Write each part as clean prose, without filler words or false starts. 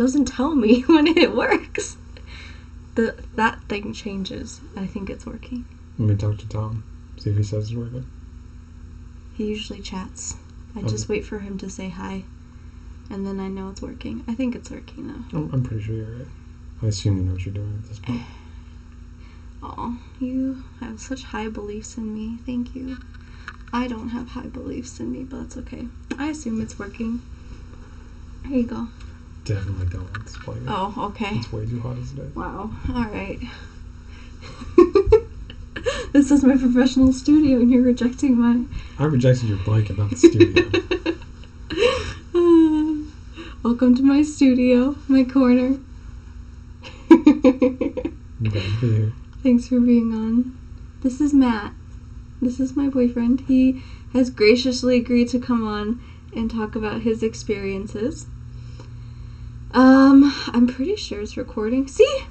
doesn't tell me when it works. That thing changes. I think it's working. Let me talk to Tom. See if he says it's working. He usually chats. I just wait for him to say hi. And then I know it's working. I think it's working, though. I'm pretty sure you're right. I assume you know what you're doing at this point. Oh, you have such high beliefs in me. Thank you. I don't have high beliefs in me, but that's okay. I assume it's working. Here you go. Definitely don't want this plug. Oh, okay. It's way too hot as it is. Wow. Alright. This is my professional studio and you're rejecting my... I rejected your blanket, not the studio. Welcome to my studio, my corner. I'm glad to be here. Thanks for being on. This is Matt. This is my boyfriend. He has graciously agreed to come on and talk about his experiences. I'm pretty sure it's recording. See?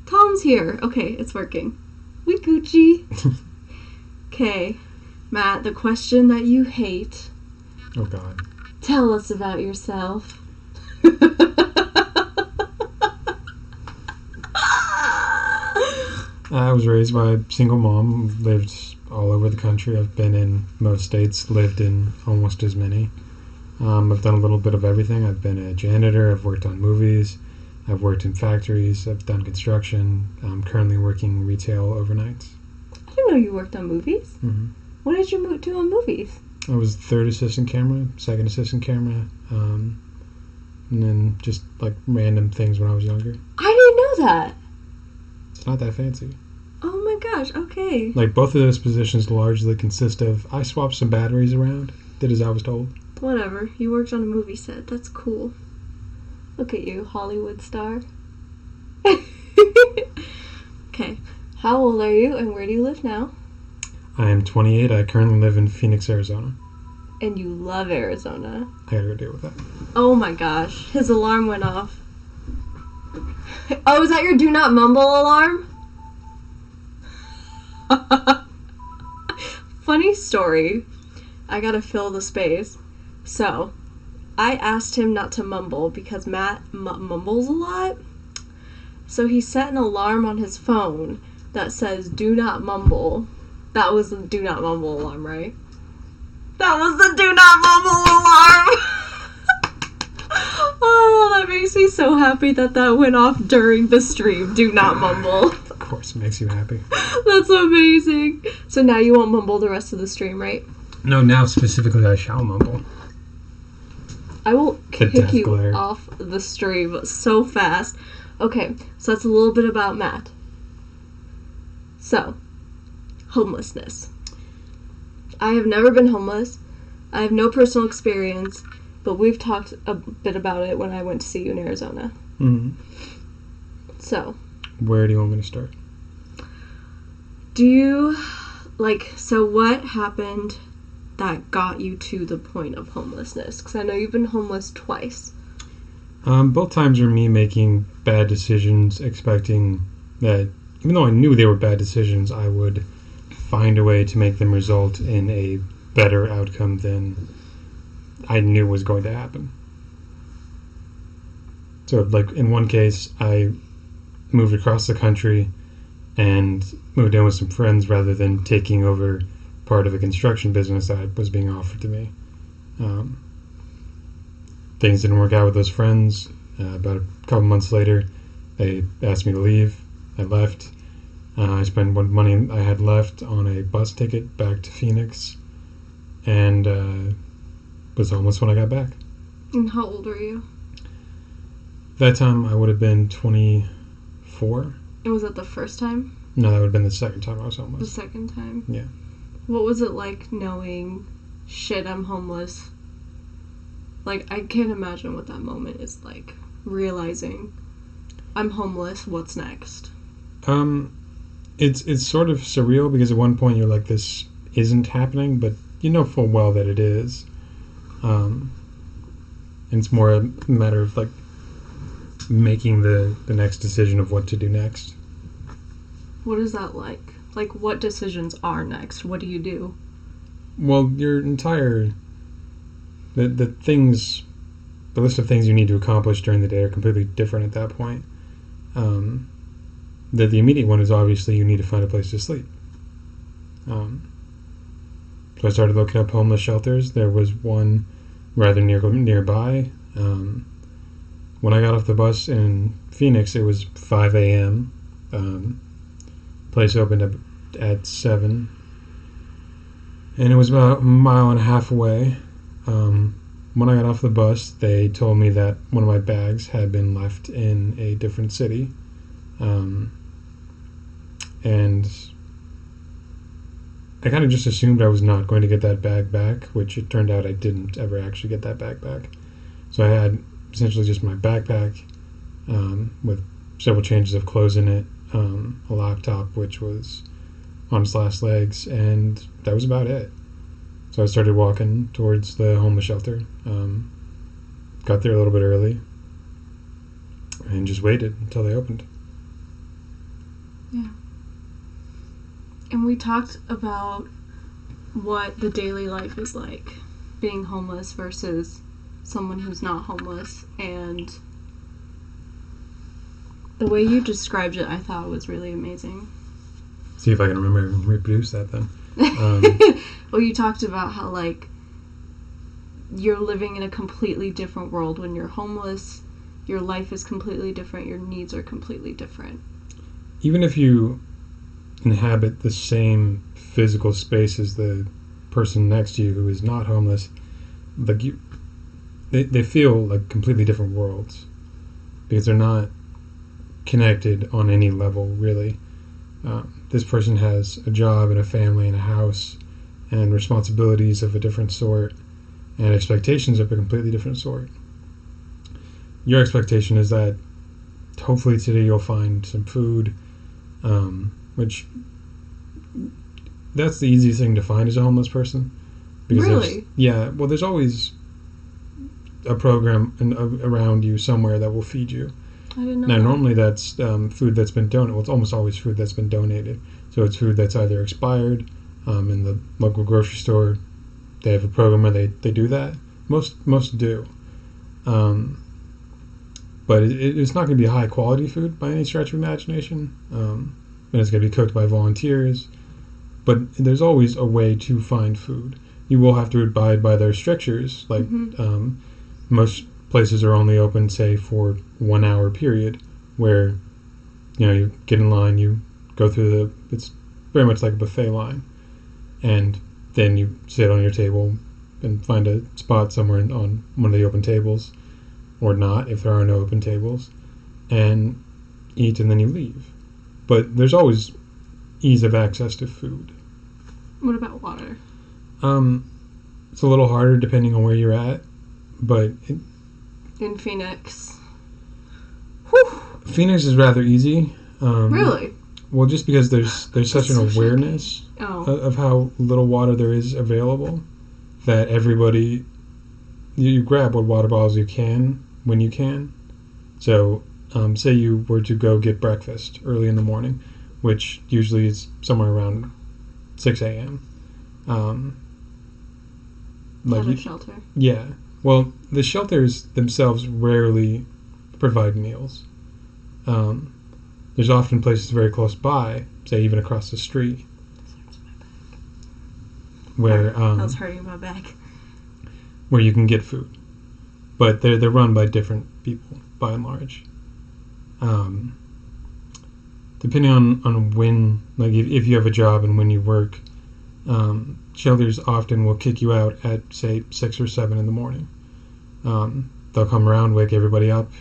Tom's here. Okay, it's working. We Gucci. Okay, Matt, the question that you hate. Oh, God. Tell us about yourself. I was raised by a single mom, lived all over the country. I've been in most states, lived in almost as many. I've done a little bit of everything. I've been a janitor, I've worked on movies, I've worked in factories, I've done construction. I'm currently working retail overnights. I didn't know you worked on movies. Mm-hmm. What did you do on movies? I was third assistant camera, second assistant camera, and then just like random things when I was younger. I didn't know that. It's not that fancy. Oh my gosh, okay. Like both of those positions largely consist of I swapped some batteries around, did as I was told. Whatever, you worked on a movie set. That's cool. Look at you, Hollywood star. Okay, how old are you and where do you live now? I am 28. I currently live in Phoenix, Arizona. And you love Arizona. I gotta go deal with that. Oh my gosh, his alarm went off. Oh, is that your do not mumble alarm? Funny story. I gotta fill the space. So, I asked him not to mumble because Matt mumbles a lot. So he set an alarm on his phone that says do not mumble. That was the do not mumble alarm, right? That was the do not mumble alarm! Oh, that makes me so happy that went off during the stream. Do not mumble. Of course, it makes you happy. That's amazing. So now you won't mumble the rest of the stream, right? No, now specifically I shall mumble. I will kick you off the stream so fast. Okay, so that's a little bit about Matt. So, homelessness. I have never been homeless. I have no personal experience, but we've talked a bit about it when I went to see you in Arizona. Mm-hmm. So. Where do you want me to start? So what happened that got you to the point of homelessness? Because I know you've been homeless twice. Both times were me making bad decisions, expecting that, even though I knew they were bad decisions, I would find a way to make them result in a better outcome than I knew was going to happen. So, like, in one case, I moved across the country and moved in with some friends rather than taking over part of a construction business that was being offered to me. Things didn't work out with those friends. About a couple months later, they asked me to leave. I left. I spent what money I had left on a bus ticket back to Phoenix and was homeless when I got back. And how old were you? That time I would have been 24. And was that the first time? No, that would have been the second time I was homeless. The second time? Yeah. What was it like knowing, shit, I'm homeless? Like, I can't imagine what that moment is like. Realizing, I'm homeless, what's next? It's sort of surreal because at one point you're like, this isn't happening, but you know full well that it is. And it's more a matter of, like, making the next decision of what to do next. What is that like? Like, what decisions are next? What do you do? Well, your entire... The things the list of things you need to accomplish during the day are completely different at that point. The immediate one is obviously you need to find a place to sleep. So I started looking up homeless shelters. There was one rather nearby. When I got off the bus in Phoenix, it was 5 a.m. Place opened up at 7. And it was about a mile and a half away. When I got off the bus, they told me that one of my bags had been left in a different city. And I kind of just assumed I was not going to get that bag back, which it turned out I didn't ever actually get that bag back. So I had essentially just my backpack with several changes of clothes in it, a laptop which was on its last legs, and that was about it. So I started walking towards the homeless shelter, got there a little bit early, and just waited until they opened. Yeah. And we talked about what the daily life is like, being homeless versus someone who's not homeless, and the way you described it I thought was really amazing. See if I can remember and reproduce that then. Well, you talked about how, like, you're living in a completely different world when you're homeless. Your life is completely different. Your needs are completely different. Even if you inhabit the same physical space as the person next to you who is not homeless, like they feel like completely different worlds because they're not connected on any level, really. This person has a job and a family and a house and responsibilities of a different sort and expectations of a completely different sort. Your expectation is that hopefully today you'll find some food, which that's the easiest thing to find as a homeless person. Because really? There's always a program around you somewhere that will feed you. I didn't know Now, that. normally that's food that's been donated. Well, it's almost always food that's been donated. So it's food that's either expired. In the local grocery store, they have a program where they do that. Most do. But it's not going to be high quality food by any stretch of imagination. And it's going to be cooked by volunteers. But there's always a way to find food. You will have to abide by their strictures. Like most places are only open, say, for 1 hour period, where you get in line, you go through it's very much like a buffet line, and then you sit on your table and find a spot somewhere on one of the open tables, or not if there are no open tables, and eat, and then you leave. But there's always ease of access to food. What about water? It's a little harder depending on where you're at, but In Phoenix. Whew. Phoenix is rather easy. Really? Well, just because there's such an awareness of how little water there is available, that everybody, you grab what water bottles you can when you can. So, say you were to go get breakfast early in the morning, which usually is somewhere around 6 a.m. At a shelter. Yeah. Well, the shelters themselves rarely provide meals. There's often places very close by, say even across the street, where I was hurting my back. Where you can get food, but they're run by different people by and large. Depending on when, like if you have a job and when you work, shelters often will kick you out at, say, 6 or 7 in the morning. They'll come around, wake everybody up,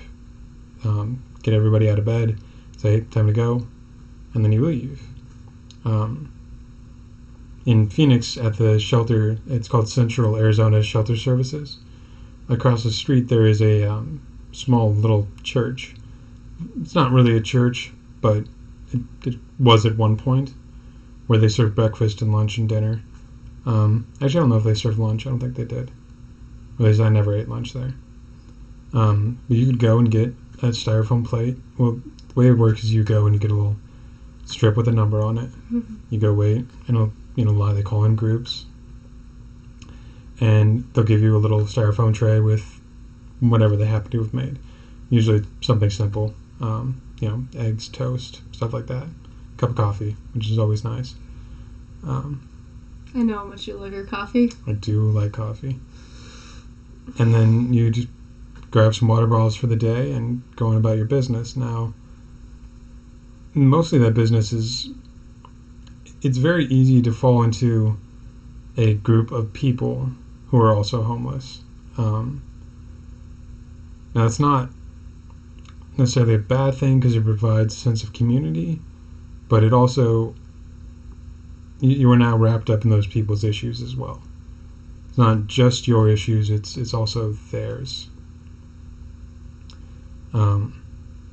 get everybody out of bed, say, time to go, and then you leave. In Phoenix, at the shelter, it's called Central Arizona Shelter Services. Across the street, there is a small little church. It's not really a church, but it was at one point, where they serve breakfast and lunch and dinner. Actually, I don't know if they serve lunch. I don't think they did. At least I never ate lunch there. But you could go and get a styrofoam plate. Well, the way it works is you go and you get a little strip with a number on it. You go wait, and they call in groups, and they'll give you a little styrofoam tray with whatever they happen to have made. Usually something simple, eggs, toast, stuff like that. Cup of coffee, which is always nice. I know how much you love your coffee. I do like coffee. And then you just grab some water bottles for the day and go on about your business. Now, mostly that business it's very easy to fall into a group of people who are also homeless. Now, it's not necessarily a bad thing because it provides a sense of community, but it also, you are now wrapped up in those people's issues as well. It's not just your issues, it's also theirs.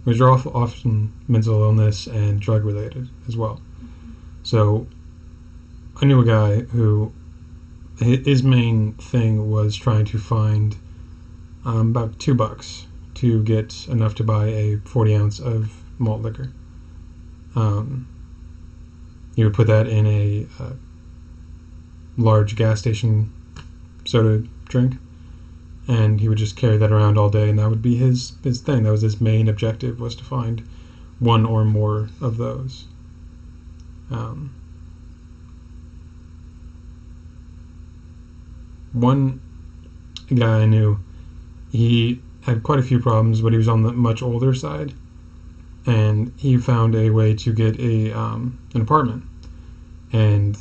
Which are often mental illness and drug related as well. So I knew a guy who his main thing was trying to find about $2 to get enough to buy a 40 ounce of malt liquor. He would put that in a large gas station soda drink, and he would just carry that around all day, and that would be his thing. That was his main objective, was to find one or more of those. One guy I knew, he had quite a few problems, but he was on the much older side, and he found a way to get an apartment. And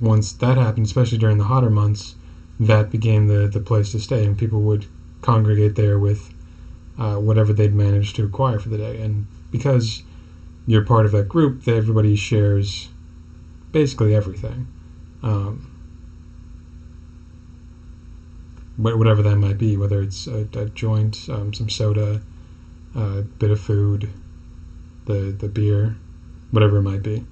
once that happened, especially during the hotter months, that became the place to stay, and people would congregate there with whatever they'd managed to acquire for the day. And because you're part of that group, that everybody shares basically everything, whatever that might be, whether it's a joint, some soda, a bit of food, the beer, whatever it might be.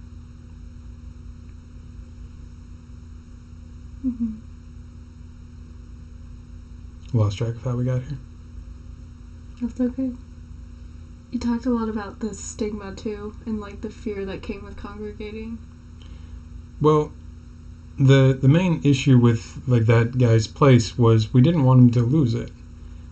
Mm-hmm. Lost track of how we got here. That's okay. You talked a lot about the stigma too, and like the fear that came with congregating. Well, the main issue with like that guy's place was we didn't want him to lose it,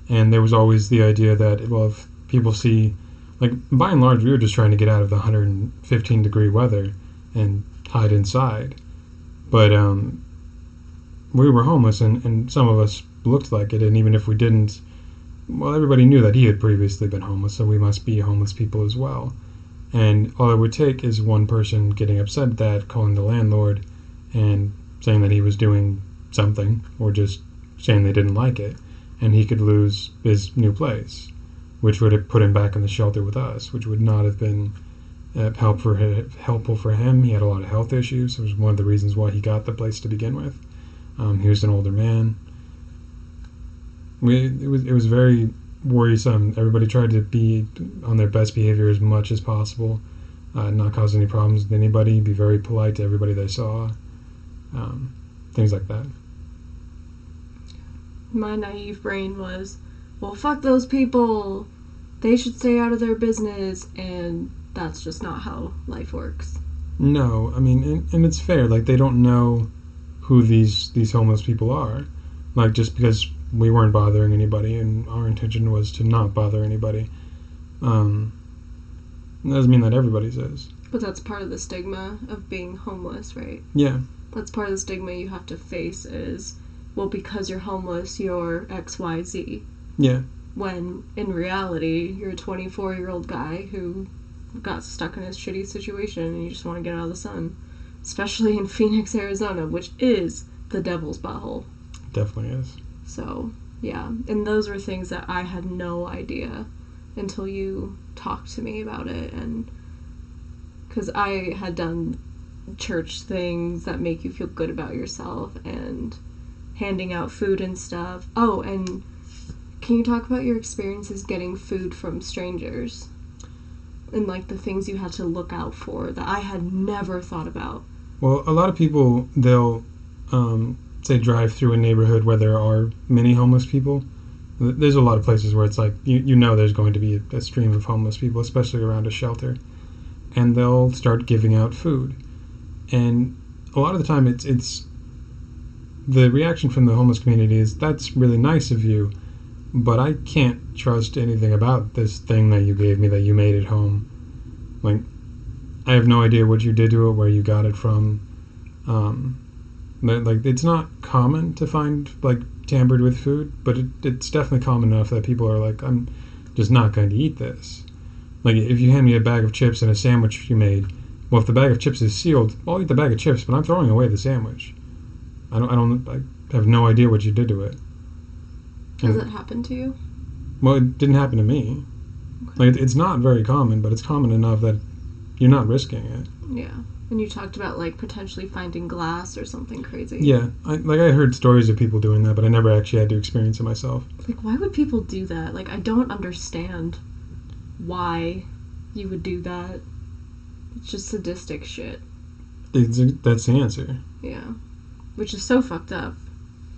and there was always the idea that, well, if people see, like, by and large, we were just trying to get out of the 115 degree weather and hide inside, but we were homeless, and some of us looked like it, and even if we didn't, well, everybody knew that he had previously been homeless, so we must be homeless people as well. And all it would take is one person getting upset at that, calling the landlord and saying that he was doing something, or just saying they didn't like it, and he could lose his new place, which would have put him back in the shelter with us, which would not have been helpful for him. He had a lot of health issues. It was one of the reasons why he got the place to begin with. He was an older man. It was very worrisome. Everybody tried to be on their best behavior as much as possible, not cause any problems with anybody, be very polite to everybody they saw, things like that. My naive brain was, well, fuck those people. They should stay out of their business, and that's just not how life works. No, I mean, and it's fair. Like, they don't know who these homeless people are. Like, just because we weren't bothering anybody, and our intention was to not bother anybody, doesn't mean that everybody's is. But that's part of the stigma of being homeless, right? Yeah. That's part of the stigma you have to face is, well, because you're homeless, you're XYZ. Yeah. When, in reality, you're a 24-year-old guy who got stuck in a shitty situation and you just want to get out of the sun. Especially in Phoenix, Arizona, which is the devil's butthole. Definitely is. So, yeah. And those were things that I had no idea until you talked to me about it. And because I had done church things that make you feel good about yourself and handing out food and stuff. Oh, and can you talk about your experiences getting food from strangers? And, like, the things you had to look out for that I had never thought about. Well, a lot of people, they'll say drive through a neighborhood where there are many homeless people. There's a lot of places where it's like, you know there's going to be a stream of homeless people, especially around a shelter. And they'll start giving out food. And a lot of the time it's the reaction from the homeless community is, that's really nice of you, but I can't trust anything about this thing that you gave me that you made at home. Like, I have no idea what you did to it, where you got it from. But, like, it's not common to find, like, tampered with food, but it's definitely common enough that people are like, I'm just not going to eat this. Like, if you hand me a bag of chips and a sandwich you made, well, if the bag of chips is sealed, I'll eat the bag of chips, but I'm throwing away the sandwich. I have no idea what you did to it. Has it happened to you? Well, it didn't happen to me. Okay. Like, it's not very common, but it's common enough that you're not risking it. Yeah. And you talked about, like, potentially finding glass or something crazy. Yeah. I heard stories of people doing that, but I never actually had to experience it myself. Like, why would people do that? Like, I don't understand why you would do that. It's just sadistic shit. That's the answer. Yeah. Which is so fucked up.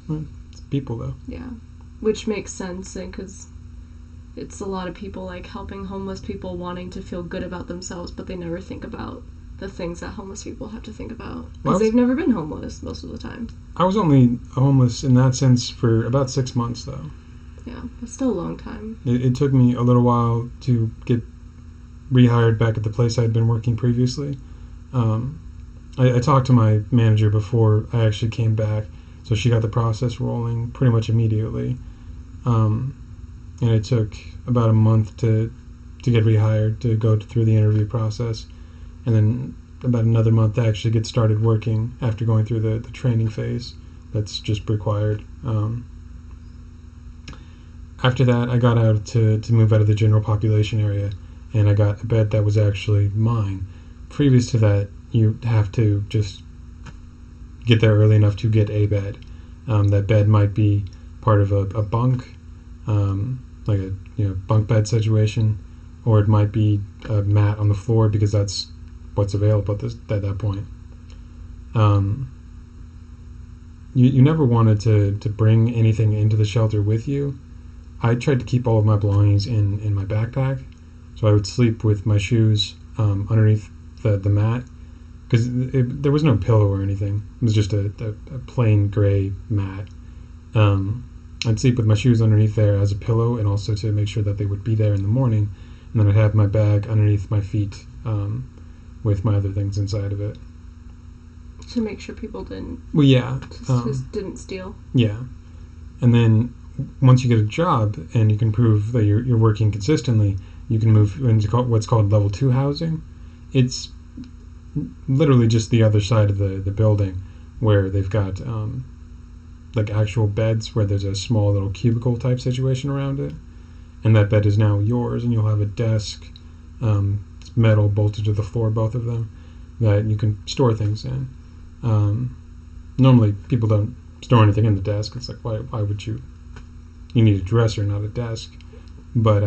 Well, it's people, though. Yeah. Which makes sense, because it's a lot of people, like, helping homeless people wanting to feel good about themselves, but they never think about the things that homeless people have to think about. Because they've never been homeless most of the time. I was only homeless in that sense for about 6 months, though. Yeah, that's still a long time. It took me a little while to get rehired back at the place I'd been working previously. I talked to my manager before I actually came back, so she got the process rolling pretty much immediately. And it took about a month to get rehired, to go through the interview process, and then about another month to actually get started working after going through the training phase that's just required. After that, I got out to move out of the general population area, and I got a bed that was actually mine. Previous to that, you have to just get there early enough to get a bed. That bed might be part of a bunk, like a bunk bed situation, or it might be a mat on the floor because that's what's available at that point. You never wanted to bring anything into the shelter with you. I tried to keep all of my belongings in my backpack, so I would sleep with my shoes underneath the mat, because there was no pillow or anything. It was just a plain gray mat. I'd sleep with my shoes underneath there as a pillow, and also to make sure that they would be there in the morning, and then I'd have my bag underneath my feet with my other things inside of it. To make sure people didn't... Well, yeah. didn't steal. Yeah. And then once you get a job and you can prove that you're working consistently, you can move into what's called level 2 housing. It's literally just the other side of the building, where they've got like actual beds where there's a small little cubicle type situation around it, and that bed is now yours, and you'll have a desk, it's metal bolted to the floor, both of them, that you can store things in. Normally people don't store anything in the desk. It's like, why would you need a dresser, not a desk. But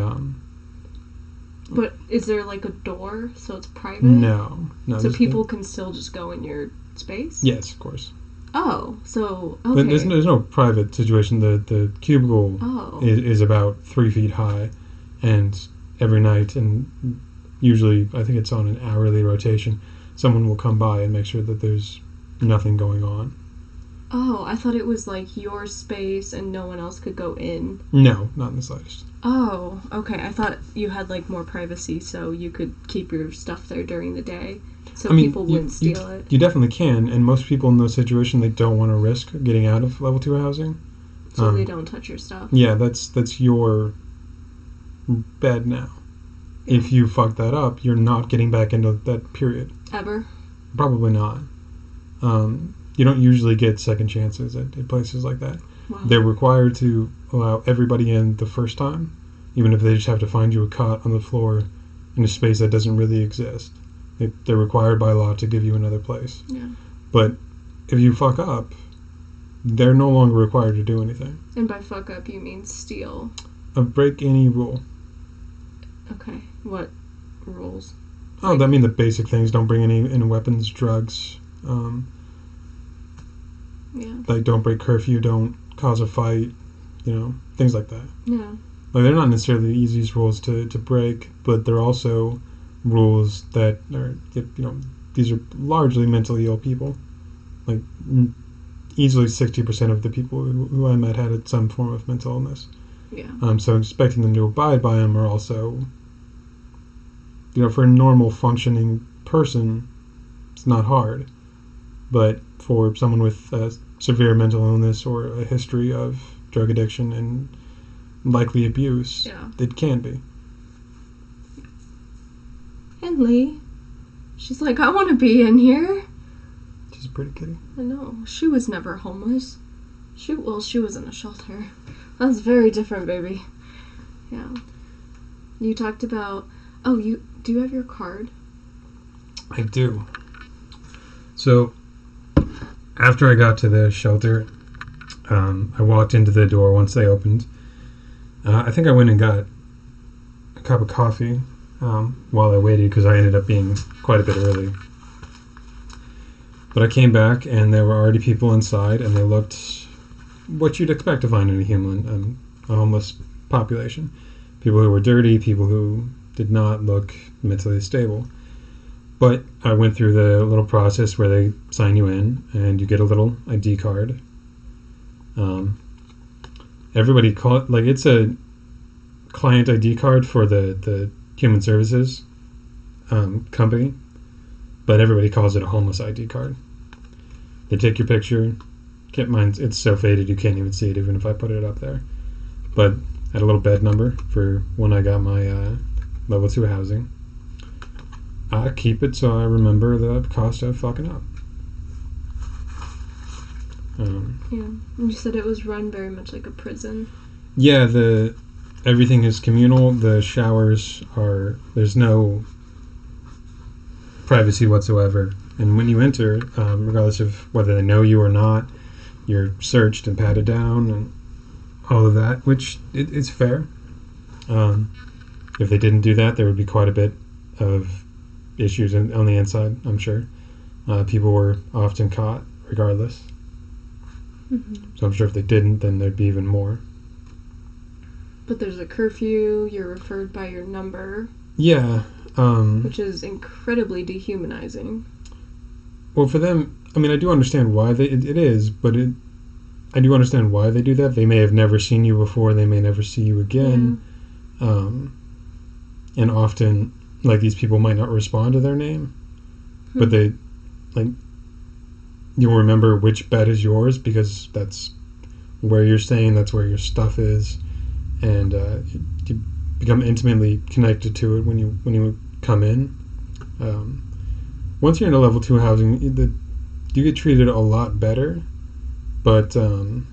is there like a door so it's private? No. So people can still just go in your space? Yes, of course. Oh, so okay. There's no private situation. The cubicle is about 3 feet high, and every night, and usually I think it's on an hourly rotation, someone will come by and make sure that there's nothing going on. Oh, I thought it was like your space and no one else could go in. No, not in the slightest. Oh, okay. I thought you had like more privacy so you could keep your stuff there during the day so people wouldn't steal it. You definitely can, and most people in those situations, they don't want to risk getting out of level 2 housing. So they don't touch your stuff. Yeah, that's your bed now. Yeah. If you fuck that up, you're not getting back into that period. Ever? Probably not. You don't usually get second chances at places like that. Wow. They're required to allow everybody in the first time, even if they just have to find you a cot on the floor in a space that doesn't really exist. They're required by law to give you another place. Yeah. But if you fuck up, they're no longer required to do anything. And by fuck up, you mean steal? Break any rule. Okay. What rules? Oh, that mean the basic things. Don't bring any weapons, drugs. Yeah. Like, don't break curfew, don't cause a fight, things like that. Yeah. Like, they're not necessarily the easiest rules to break, but they're also rules that are, these are largely mentally ill people. Like, easily 60% of the people who I met had some form of mental illness. Yeah. So expecting them to abide by them are also, for a normal functioning person, it's not hard. But for someone with a severe mental illness or a history of drug addiction and likely abuse, it can be. And Lee, she's like, I want to be in here. She's a pretty kitty. I know. She was never homeless. She was in a shelter. That's very different, baby. Yeah. You talked about... Oh, do you have your card? I do. So, after I got to the shelter, I walked into the door once they opened. I think I went and got a cup of coffee while I waited because I ended up being quite a bit early. But I came back and there were already people inside and they looked what you'd expect to find in a homeless population. People who were dirty, people who did not look mentally stable. But I went through the little process where they sign you in and you get a little ID card. Everybody it's a client ID card for the human services company, but everybody calls it a homeless ID card. They take your picture. It's so faded you can't even see it even if I put it up there. But I had a little bed number for when I got my level 2 housing. I keep it so I remember the cost of fucking up. And you said it was run very much like a prison. Yeah, everything is communal. The showers there's no privacy whatsoever. And when you enter, regardless of whether they know you or not, you're searched and patted down and all of that, which it's fair. If they didn't do that, there would be quite a bit of issues on the inside, I'm sure. People were often caught regardless. Mm-hmm. So I'm sure if they didn't, then there'd be even more. But there's a curfew, you're referred by your number. Yeah. Which is incredibly dehumanizing. Well, for them, I do understand why it is, but I do understand why they do that. They may have never seen you before, they may never see you again. Yeah. And often, these people might not respond to their name, but they, you'll remember which bed is yours because that's where you're staying, that's where your stuff is, and you become intimately connected to it when you come in. Once you're in a level 2 housing, you get treated a lot better, but level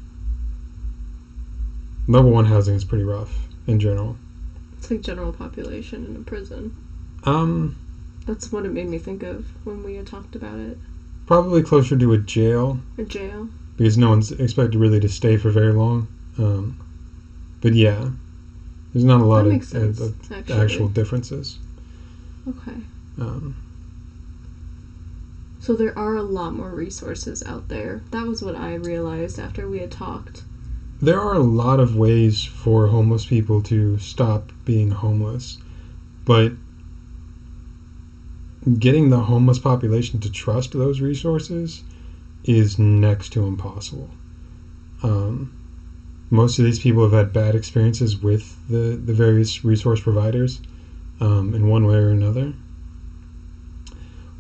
1 housing is pretty rough in general. It's like general population in a prison. That's what it made me think of when we had talked about it. Probably closer to a jail. A jail? Because no one's expected really to stay for very long. But yeah, there's not a lot of actual differences. Okay. So there are a lot more resources out there. That was what I realized after we had talked. There are a lot of ways for homeless people to stop being homeless, but getting the homeless population to trust those resources is next to impossible. Most of these people have had bad experiences with the various resource providers in one way or another.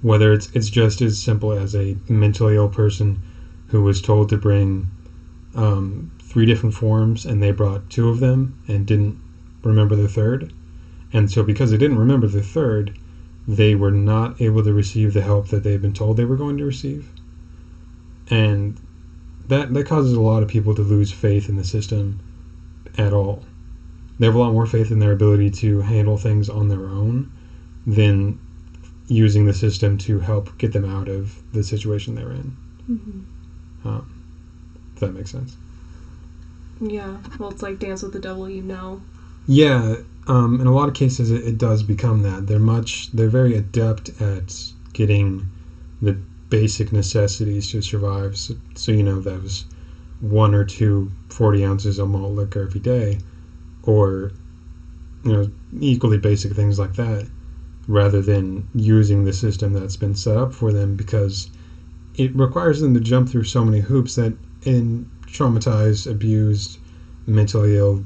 Whether it's just as simple as a mentally ill person who was told to bring 3 different forms and they brought 2 of them and didn't remember the third. And so because they didn't remember the third, they were not able to receive the help that they'd been told they were going to receive. And that causes a lot of people to lose faith in the system at all. They have a lot more faith in their ability to handle things on their own than using the system to help get them out of the situation they're in. Mm-hmm. If that makes sense. Yeah, well, it's like Dance with the Devil, Yeah, in a lot of cases it does become that. They're very adept at getting the basic necessities to survive. So that was 1 or 2 40 ounces of malt liquor every day, or equally basic things like that, rather than using the system that's been set up for them, because it requires them to jump through so many hoops that in traumatized, abused, mentally ill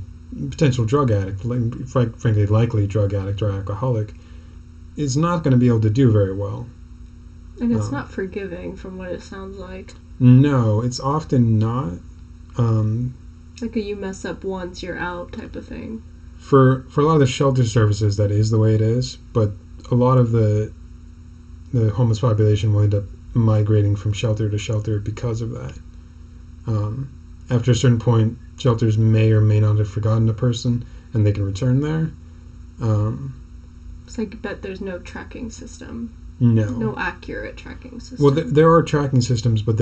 potential drug addict, frankly likely drug addict or alcoholic, is not going to be able to do very well. And it's not forgiving from what it sounds like. No, it's often not. Like a you mess up once, you're out type of thing. For a lot of the shelter services, that is the way it is, but a lot of the homeless population will end up migrating from shelter to shelter because of that. After a certain point, shelters may or may not have forgotten a person, and they can return there. So I bet there's no tracking system. No accurate tracking system. Well, there are tracking systems, but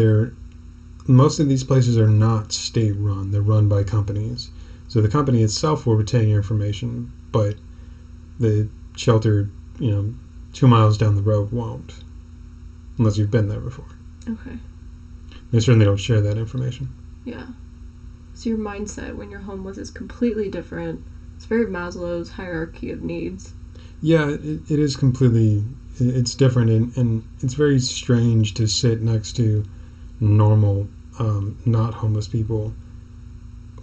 most of these places are not state-run. They're run by companies. So the company itself will retain your information, but the shelter, 2 miles down the road won't, unless you've been there before. Okay. They certainly don't share that information. Yeah. So your mindset when you're homeless is completely different. It's very Maslow's hierarchy of needs. Yeah, it is completely... It's different, and it's very strange to sit next to normal, not homeless people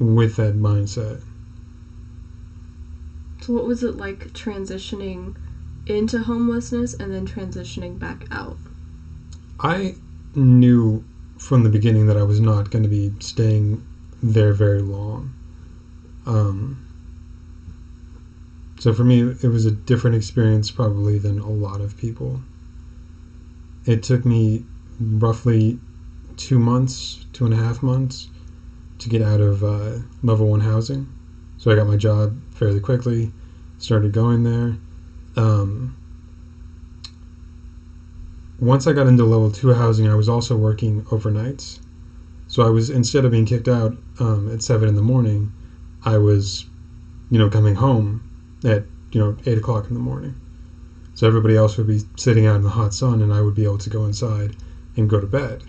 with that mindset. So what was it like transitioning into homelessness and then transitioning back out? I knew from the beginning that I was not going to be staying there very long. So for me, it was a different experience probably than a lot of people. It took me roughly 2.5 months to get out of level 1 housing. So I got my job fairly quickly, started going there. Once I got into level 2 housing, I was also working overnights. So I was, instead of being kicked out at 7 in the morning, I was, coming home at 8 o'clock in the morning. So everybody else would be sitting out in the hot sun, and I would be able to go inside and go to bed.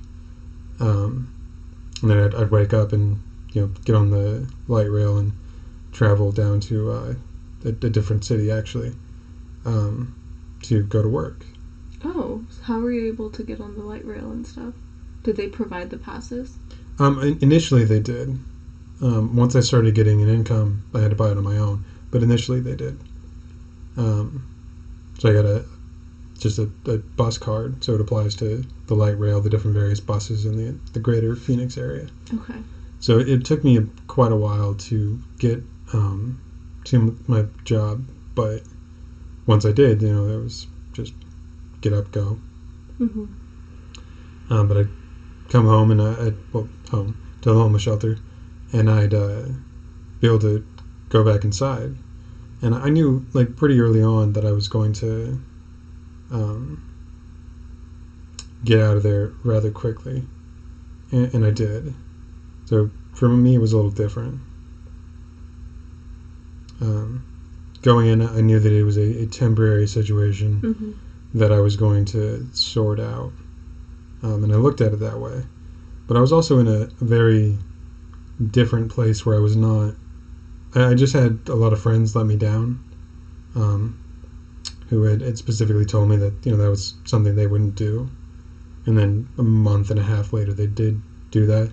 And then I'd wake up and get on the light rail and travel down to a different city actually to go to work. Oh, how were you able to get on the light rail and stuff? Did they provide the passes? Initially they did. Once I started getting an income, I had to buy it on my own. But initially they did. So I got just a bus card, so it applies to the light rail, the different various buses in the greater Phoenix area. Okay. So it took me quite a while to get to my job, but once I did, it was just get up, go. Mm-hmm. But I'd come home and home to the homeless shelter, and I'd be able to go back inside. And I knew, pretty early on that I was going to get out of there rather quickly. And I did. So for me, it was a little different. Going in, I knew that it was a temporary situation mm-hmm. that I was going to sort out. And I looked at it that way. But I was also in a very different place where I was not... I just had a lot of friends let me down, who had specifically told me that that was something they wouldn't do, and then a month and a half later they did do that.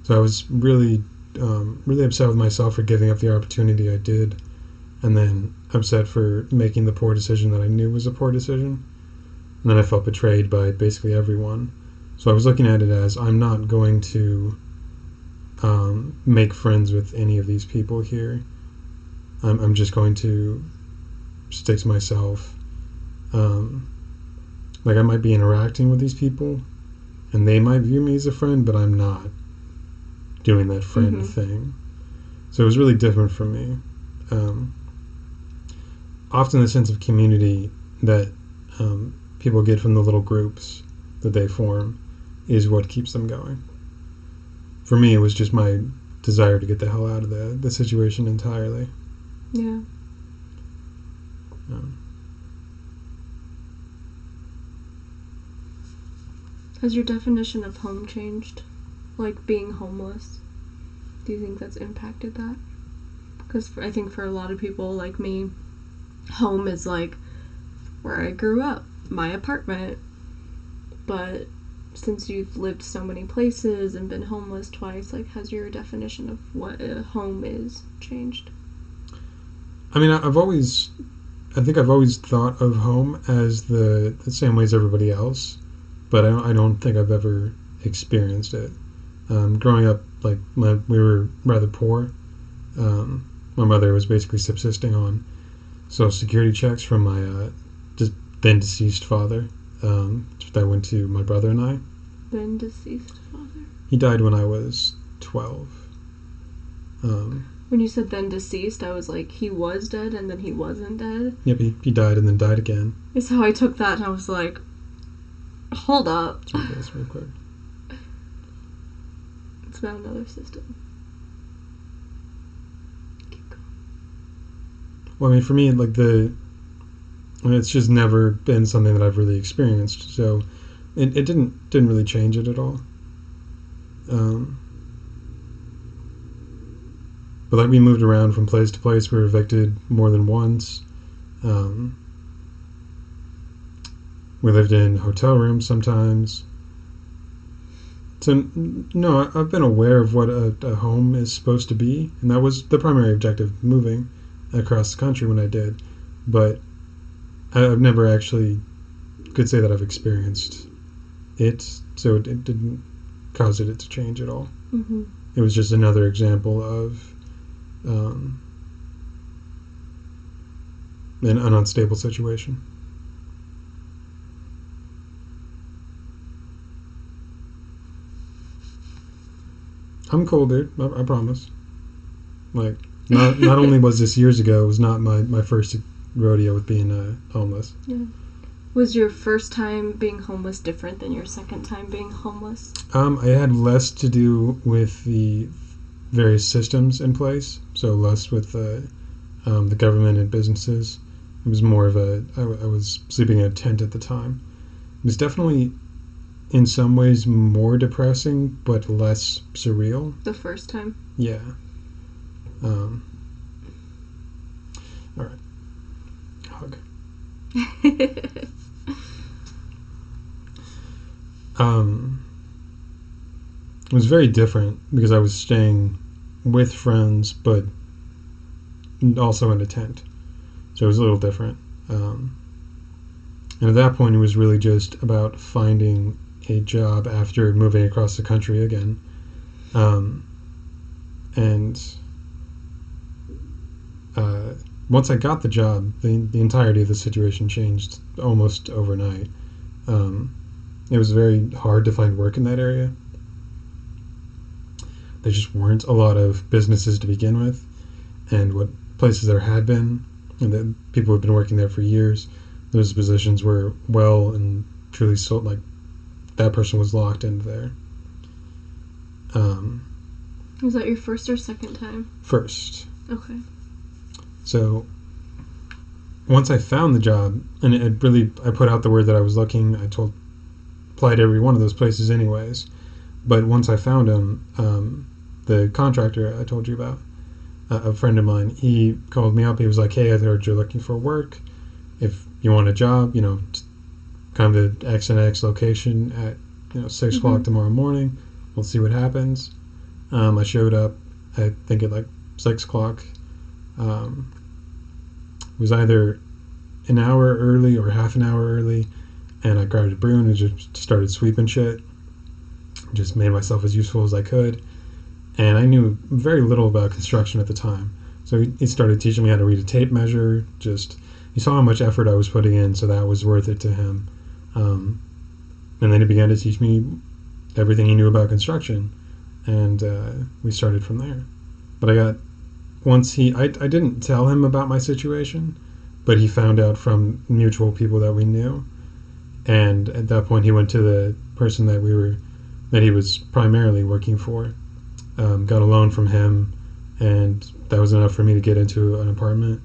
So I was really upset with myself for giving up the opportunity I did, and then upset for making the poor decision that I knew was a poor decision. And then I felt betrayed by basically everyone. So I was looking at it as, I'm not going to make friends with any of these people here. I'm just going to stick to myself. I might be interacting with these people, and they might view me as a friend, but I'm not doing that friend mm-hmm. thing. So it was really different for me. Often the sense of community that people get from the little groups that they form is what keeps them going. For me, it was just my desire to get the hell out of the situation entirely. Yeah. Has your definition of home changed? Being homeless? Do you think that's impacted that? Because I think for a lot of people like me, home is where I grew up, my apartment. But since you've lived so many places and been homeless twice, has your definition of what a home is changed? I mean, I think I've always thought of home as the same way as everybody else, but I don't think I've ever experienced it. Growing up, like we were rather poor. My mother was basically subsisting on Social Security checks from my then deceased father. That went to my brother and I. Then deceased father. He died when I was 12. When you said then deceased, I was like, he was dead and then he wasn't dead. Yep, he died and then died again. Is how I took that, and I was like, hold up. Let's read this real quick. It's about another system. Keep going. Well, I mean, for me, like it's just never been something that I've really experienced, so it didn't really change it at all. But like we moved around from place to place. We were evicted more than once. We lived in hotel rooms sometimes. So no, I've been aware of what a home is supposed to be, and that was the primary objective of moving across the country when I did. But I've never actually could say that I've experienced it, so it didn't cause it to change at all. Mm-hmm. It was just another example of an unstable situation. I'm cool, dude. I promise. Like, not only was this years ago, it was not my first rodeo with being homeless. Yeah. Was your first time being homeless different than your second time being homeless? I had less to do with the various systems in place, so less with the government and businesses. It was more of I was sleeping in a tent at the time. It was definitely, in some ways, more depressing, but less surreal. The first time? Yeah. All right. Hug. It was very different because I was staying with friends, but also in a tent. So it was a little different. And at that point, it was really just about finding a job after moving across the country again. Once I got the job, the entirety of the situation changed almost overnight. It was very hard to find work in that area. There just weren't a lot of businesses to begin with, and what places there had been, and the people who had been working there for years, those positions were well and truly sold. Like, that person was locked into there. Was that your first or second time? First. Okay. So once I found the job, and I put out the word that I was looking. I applied to every one of those places anyways. But once I found him, the contractor I told you about, a friend of mine, he called me up. He was like, "Hey, I heard you're looking for work. If you want a job, come to X and X location at 6 o'clock tomorrow morning. We'll see what happens." I showed up, I think at like 6 o'clock. It was either an hour early or half an hour early, and I grabbed a broom and just started sweeping shit. Just made myself as useful as I could. And I knew very little about construction at the time. So he started teaching me how to read a tape measure. He saw how much effort I was putting in, so that was worth it to him. And then he began to teach me everything he knew about construction. And we started from there. But I didn't tell him about my situation, but he found out from mutual people that we knew. And at that point, he went to the person that he was primarily working for, got a loan from him, and that was enough for me to get into an apartment.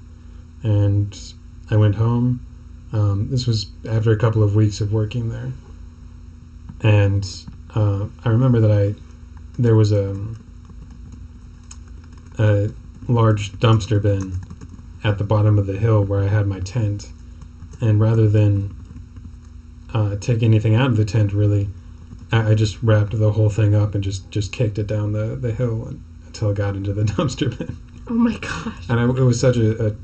And I went home. This was after a couple of weeks of working there. And I remember that there was a large dumpster bin at the bottom of the hill where I had my tent. And rather than take anything out of the tent, really, I just wrapped the whole thing up and just kicked it down the hill until it got into the dumpster bin. Oh my gosh. And it was such a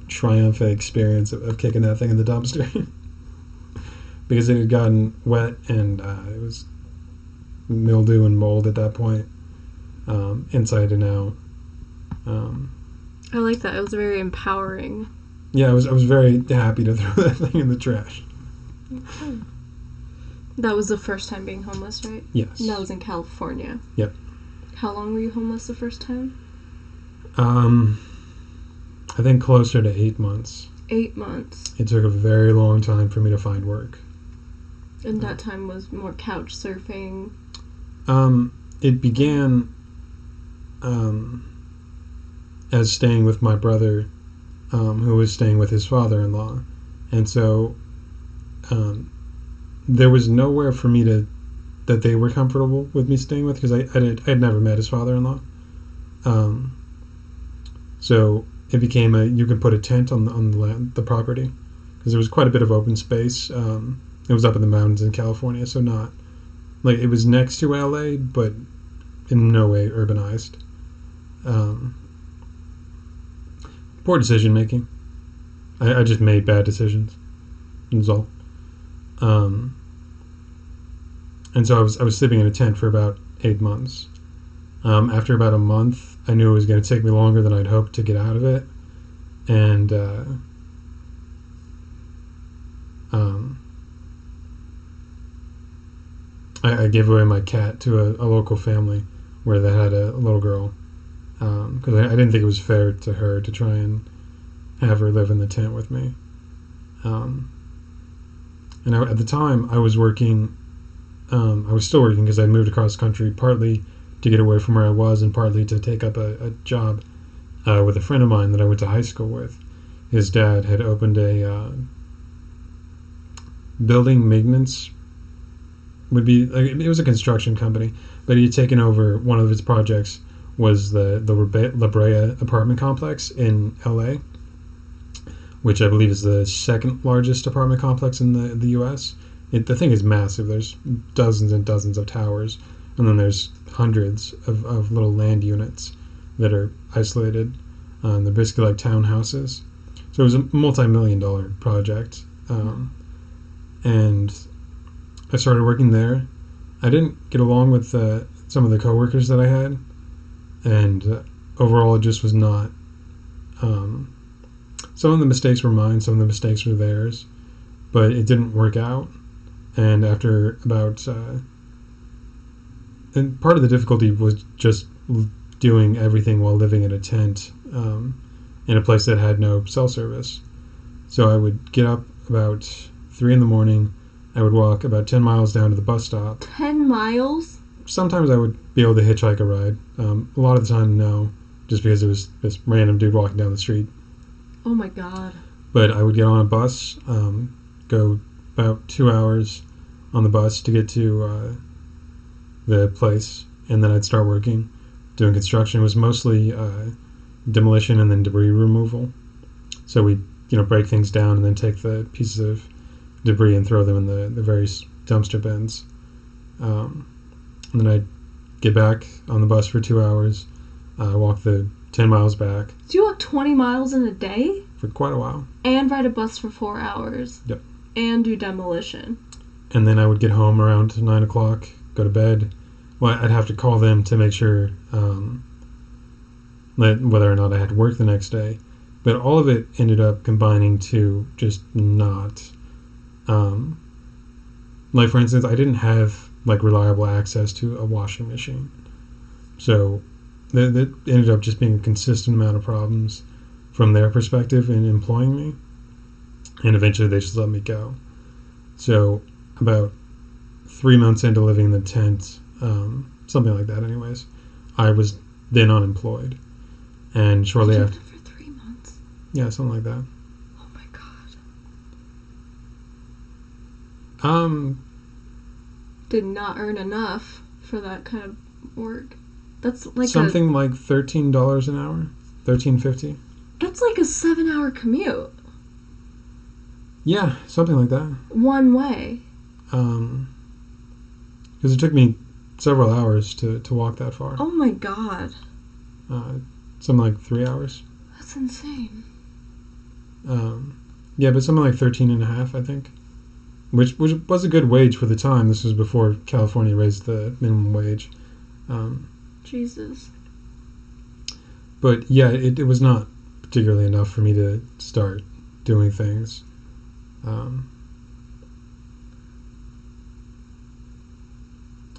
triumphant experience of kicking that thing in the dumpster because it had gotten wet and it was mildew and mold at that point, inside and out. I like that. It was very empowering. Yeah, I was very happy to throw that thing in the trash. Okay. That was the first time being homeless, right? Yes. And that was in California. Yep. How long were you homeless the first time? I think closer to 8 months. 8 months. It took a very long time for me to find work. And that time was more couch surfing? It began as staying with my brother, who was staying with his father-in-law. And so there was nowhere for me that they were comfortable with me staying with, because I had never met his father-in-law. So it became you could put a tent on the property, because there was quite a bit of open space. It was up in the mountains in California, so not like it was next to LA, but in no way urbanized. Poor decision making. I just made bad decisions. That's all. And so I was sleeping in a tent for about 8 months. After about a month, I knew it was going to take me longer than I'd hoped to get out of it, and I gave away my cat to a local family where they had a little girl, because I didn't think it was fair to her to try and have her live in the tent with me. And at the time, I was working. I was still working because I moved across country, partly to get away from where I was and partly to take up a job with a friend of mine that I went to high school with. His dad had opened a building maintenance, it was a construction company, but he had taken over one of his projects was the La Brea apartment complex in LA, which I believe is the second largest apartment complex in the US. The thing is massive. There's dozens and dozens of towers, and then there's hundreds of little land units that are isolated. They're basically like townhouses. So it was a multi-million-dollar project. And I started working there. I didn't get along with some of the coworkers that I had, and overall it just was not. Some of the mistakes were mine, some of the mistakes were theirs, but it didn't work out. And after about, and part of the difficulty was just doing everything while living in a tent in a place that had no cell service. So I would get up about 3 a.m. I would walk about 10 miles down to the bus stop. 10 miles? Sometimes I would be able to hitchhike a ride. A lot of the time, no, just because it was this random dude walking down the street. Oh my God. But I would get on a bus, go about 2 hours on the bus to get to the place, and then I'd start working, doing construction. It was mostly demolition and then debris removal. So we, break things down and then take the pieces of debris and throw them in the various dumpster bins. And then I'd get back on the bus for 2 hours, walk the 10 miles back. So you walk 20 miles in a day? For quite a while. And ride a bus for 4 hours? Yep. And do demolition? And then I would get home around 9 o'clock, go to bed. Well, I'd have to call them to make sure whether or not I had to work the next day. But all of it ended up combining to just not. Like, for instance, I didn't have reliable access to a washing machine. So that ended up just being a consistent amount of problems from their perspective in employing me. And eventually they just let me go. So about 3 months into living in the tent, something like that anyways, I was then unemployed. And shortly after... for 3 months? Yeah, something like that. Oh my God. Did not earn enough for that kind of work. That's like something like $13 an hour, $13.50. That's like a 7-hour commute. Yeah, something like that. One way. Because it took me several hours to walk that far. Oh my God. Something like 3 hours. That's insane. Yeah, but something like 13 and a half, I think, which was a good wage for the time. This was before California raised the minimum wage. Jesus. But yeah, it was not particularly enough for me to start doing things. And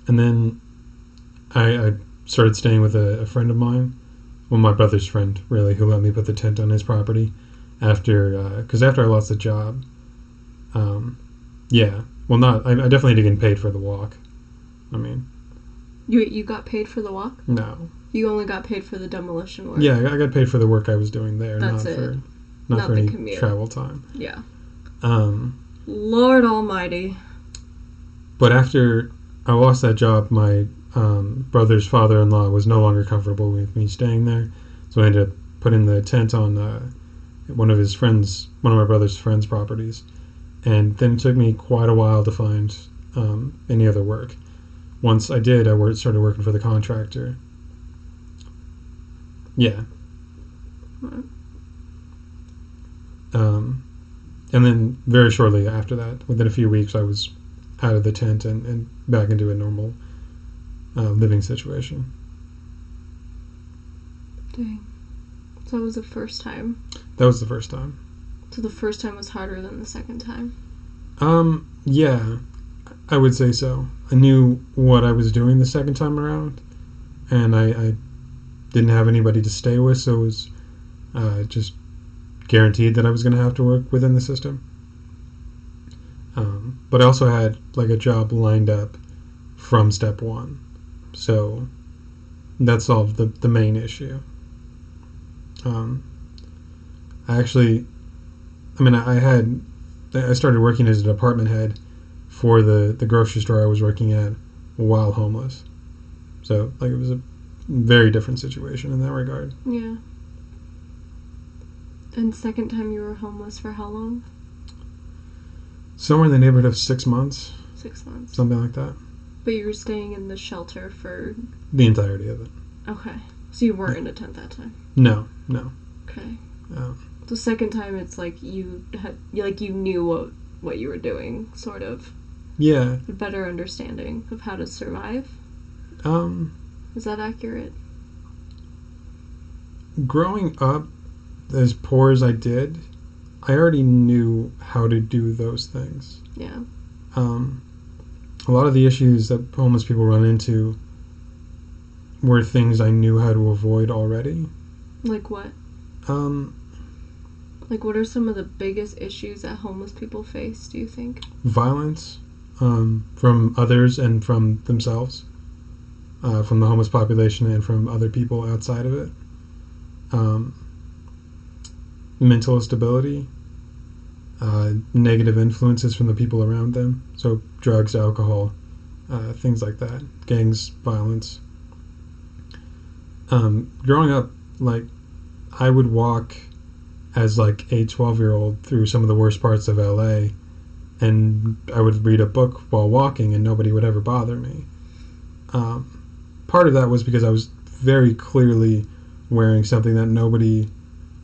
then I started staying with a friend of mine, well, my brother's friend, really, who let me put the tent on his property because after I lost the job, yeah, well, I definitely didn't get paid for the walk. I mean, you got paid for the walk? No. You only got paid for the demolition work? Yeah, I got paid for the work I was doing there, That's not for any commute. travel time. Yeah. Lord Almighty. But after I lost that job, my brother's father-in-law was no longer comfortable with me staying there, so I ended up putting the tent on one of my brother's friends' properties, and then it took me quite a while to find any other work. Once I did, I started working for the contractor. Yeah. And then very shortly after that, within a few weeks, I was out of the tent and back into a normal living situation. Dang. So that was the first time? That was the first time. So the first time was harder than the second time? Yeah, I would say so. I knew what I was doing the second time around, and I didn't have anybody to stay with, so it was just guaranteed that I was going to have to work within the system. But I also had like a job lined up from step one, so that solved the main issue. I started working as a department head for the grocery store I was working at while homeless, so like it was a very different situation in that regard. Yeah. And second time you were homeless for how long? Somewhere in the neighborhood of 6 months. 6 months. Something like that. But you were staying in the shelter for... the entirety of it. Okay. So you weren't in a tent that time? No. Okay. The second time it's like you knew what you were doing, sort of. Yeah. A better understanding of how to survive? Is that accurate? Growing up, as poor as I did, I already knew how to do those things. Yeah. A lot of the issues that homeless people run into were things I knew how to avoid already. Like what? Like what are some of the biggest issues that homeless people face, do you think? Violence from others and from themselves. From the homeless population and from other people outside of it. Mental instability, negative influences from the people around them, so drugs, alcohol, things like that, gangs, violence. Growing up, like, I would walk as like a 12-year-old through some of the worst parts of LA, and I would read a book while walking and nobody would ever bother me. Part of that was because I was very clearly wearing something that nobody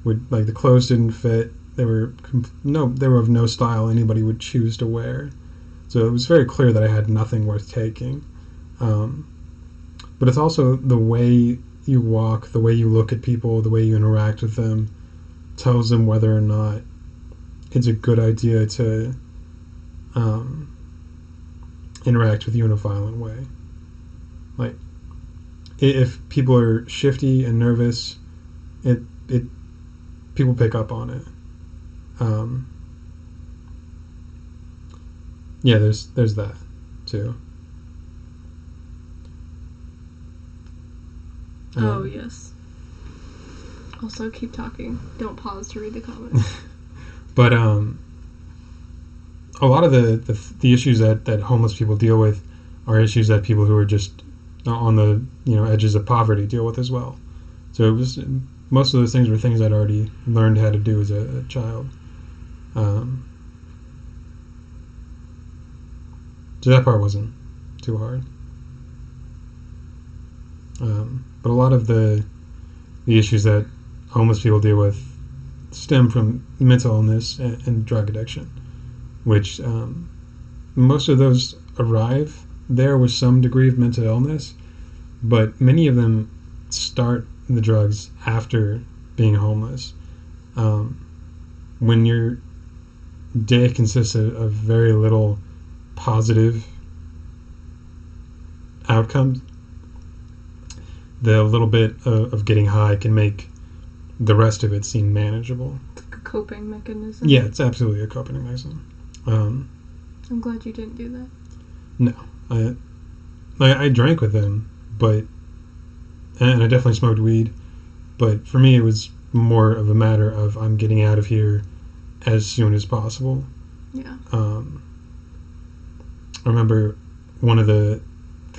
would, like, the clothes didn't fit. They were of no style anybody would choose to wear. So it was very clear that I had nothing worth taking. But it's also the way you walk, the way you look at people, the way you interact with them tells them whether or not it's a good idea to interact with you in a violent way. Like, if people are shifty and nervous, it people pick up on it. Yeah, there's that too. Oh yes. Also, keep talking. Don't pause to read the comments. But a lot of the issues that homeless people deal with are issues that people who are just on the edges of poverty deal with as well. So it was, most of those things were things I'd already learned how to do as a child. So that part wasn't too hard. But a lot of the issues that homeless people deal with stem from mental illness and drug addiction, which most of those arrive there with some degree of mental illness, but many of them start the drugs after being homeless. When your day consists of very little positive outcomes, the little bit of getting high can make the rest of it seem manageable. It's like a coping mechanism. Yeah, it's absolutely a coping mechanism. I'm glad you didn't do that. No, I drank with them, and I definitely smoked weed, but for me it was more of a matter of I'm getting out of here as soon as possible. Yeah. I remember one of the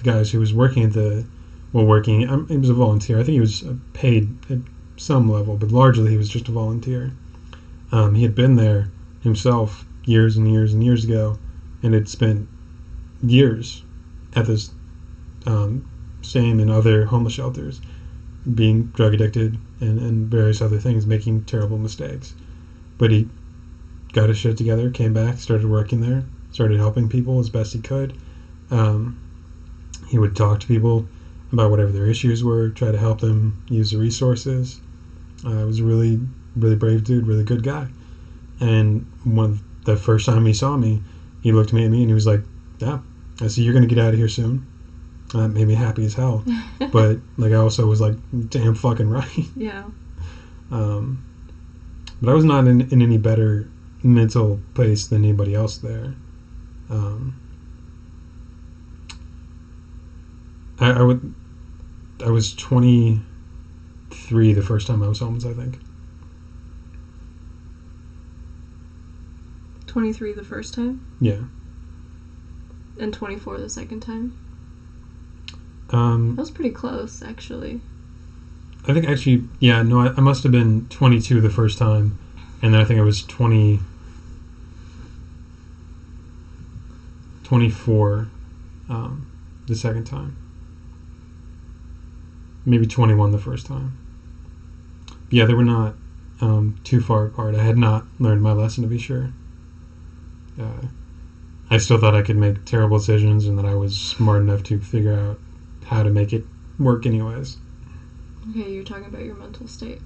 guys who was working at he was a volunteer. I think he was paid at some level, but largely he was just a volunteer. He had been there himself years and years and years ago, and had spent years at this same and other homeless shelters, being drug addicted and various other things, making terrible mistakes. But he got his shit together, came back, started working there, started helping people as best he could. He would talk to people about whatever their issues were, try to help them use the resources. Was a really, really brave dude, really good guy. And the first time he saw me, he looked at me and he was like, "Yeah, I see you're gonna get out of here soon." That made me happy as hell. But I also was like, "Damn fucking right." Yeah. But I was not in any better mental place than anybody else there. I was 23 the first time I was homeless, I think. 23 the first time? Yeah. And 24 the second time? That was pretty close, actually. I think actually, yeah, no, I must have been 22 the first time, and then I think I was 24 the second time. Maybe 21 the first time. Yeah, they were not too far apart. I had not learned my lesson, to be sure. I still thought I could make terrible decisions and that I was smart enough to figure out how to make it work anyways. Okay, you're talking about your mental state.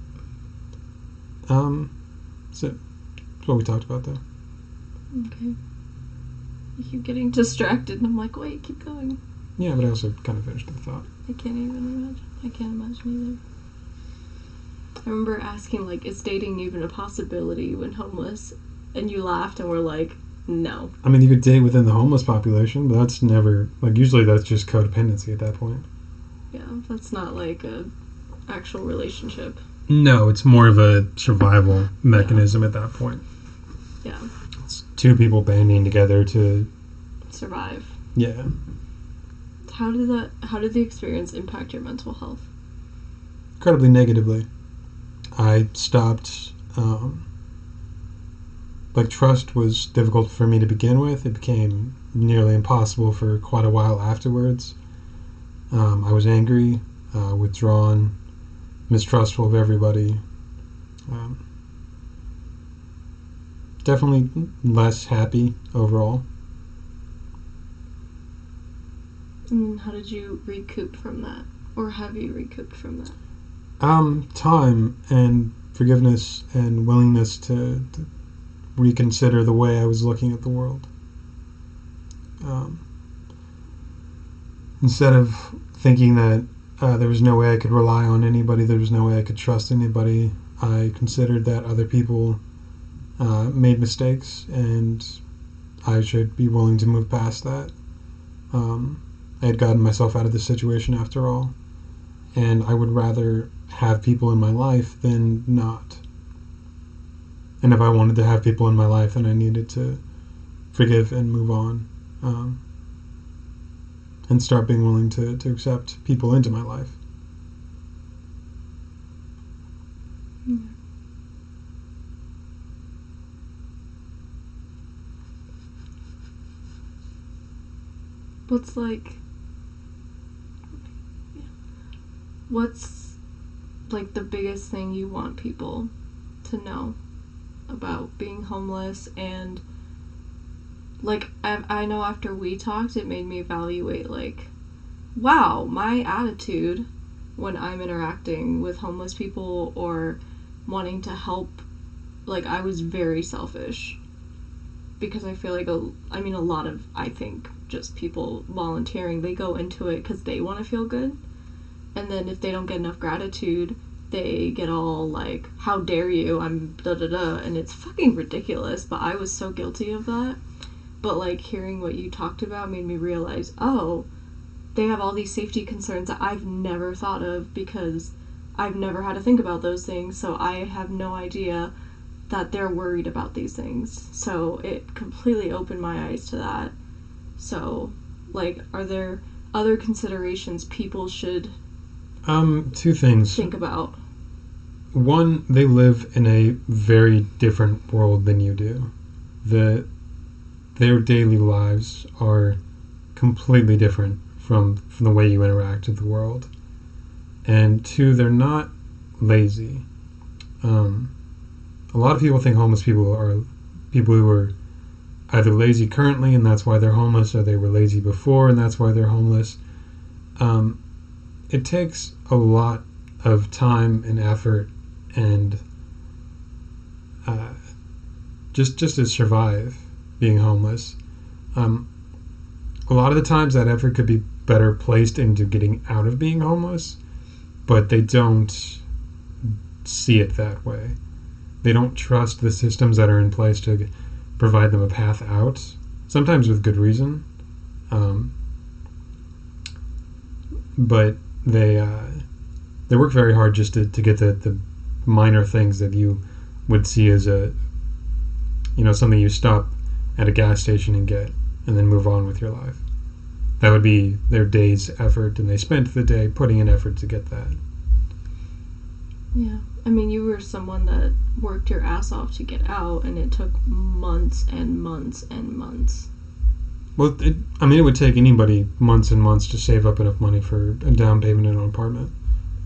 So that's what we talked about, though. Okay. You keep getting distracted, and I'm like, wait, keep going. Yeah, but I also kind of finished the thought. I can't even imagine. I can't imagine either. I remember asking, is dating even a possibility when homeless? And you laughed and were like, no. I mean, you could date within the homeless population, but that's never... usually that's just codependency at that point. Yeah, that's not, a actual relationship. No, it's more of a survival mechanism at that point. Yeah. It's two people banding together to... survive. Yeah. How did the experience impact your mental health? Incredibly negatively. I stopped... trust was difficult for me to begin with. It became nearly impossible for quite a while afterwards. I was angry, withdrawn, mistrustful of everybody. Definitely less happy overall. And how did you recoup from that? Or have you recouped from that? Time and forgiveness and willingness to reconsider the way I was looking at the world. Instead of thinking that there was no way I could rely on anybody, there was no way I could trust anybody, I considered that other people made mistakes and I should be willing to move past that. I had gotten myself out of this situation after all, and I would rather have people in my life than not. And if I wanted to have people in my life, then I needed to forgive and move on, and start being willing to accept people into my life. Mm. What's the biggest thing you want people to to know about being homeless, and like I know after we talked, it made me evaluate, like, wow, my attitude when I'm interacting with homeless people or wanting to help, like, I was very selfish, because I feel like a lot of, I think, just people volunteering, they go into it because they want to feel good, and then if they don't get enough gratitude, they get all like, how dare you, I'm da da da, and it's fucking ridiculous. But I was so guilty of that. But like, hearing what you talked about made me realize, oh, they have all these safety concerns that I've never thought of, because I've never had to think about those things, so I have no idea that they're worried about these things. So it completely opened my eyes to that. So, like, are there other considerations people should two things think about? One, they live in a very different world than you do. Their daily lives are completely different from the way you interact with the world. And two, they're not lazy. A lot of people think homeless people are people who are either lazy currently and that's why they're homeless, or they were lazy before and that's why they're homeless. It takes a lot of time and effort and just to survive being homeless. A lot of the times that effort could be better placed into getting out of being homeless, but they don't see it that way. They don't trust the systems that are in place to provide them a path out, sometimes with good reason. But they work very hard just to get the minor things that you would see as something you stop at a gas station and get, and then move on with your life. That would be their day's effort, and they spent the day putting in effort to get that. Yeah. I mean, you were someone that worked your ass off to get out, and it took months and months and months. Well, it would take anybody months and months to save up enough money for a down payment in an apartment.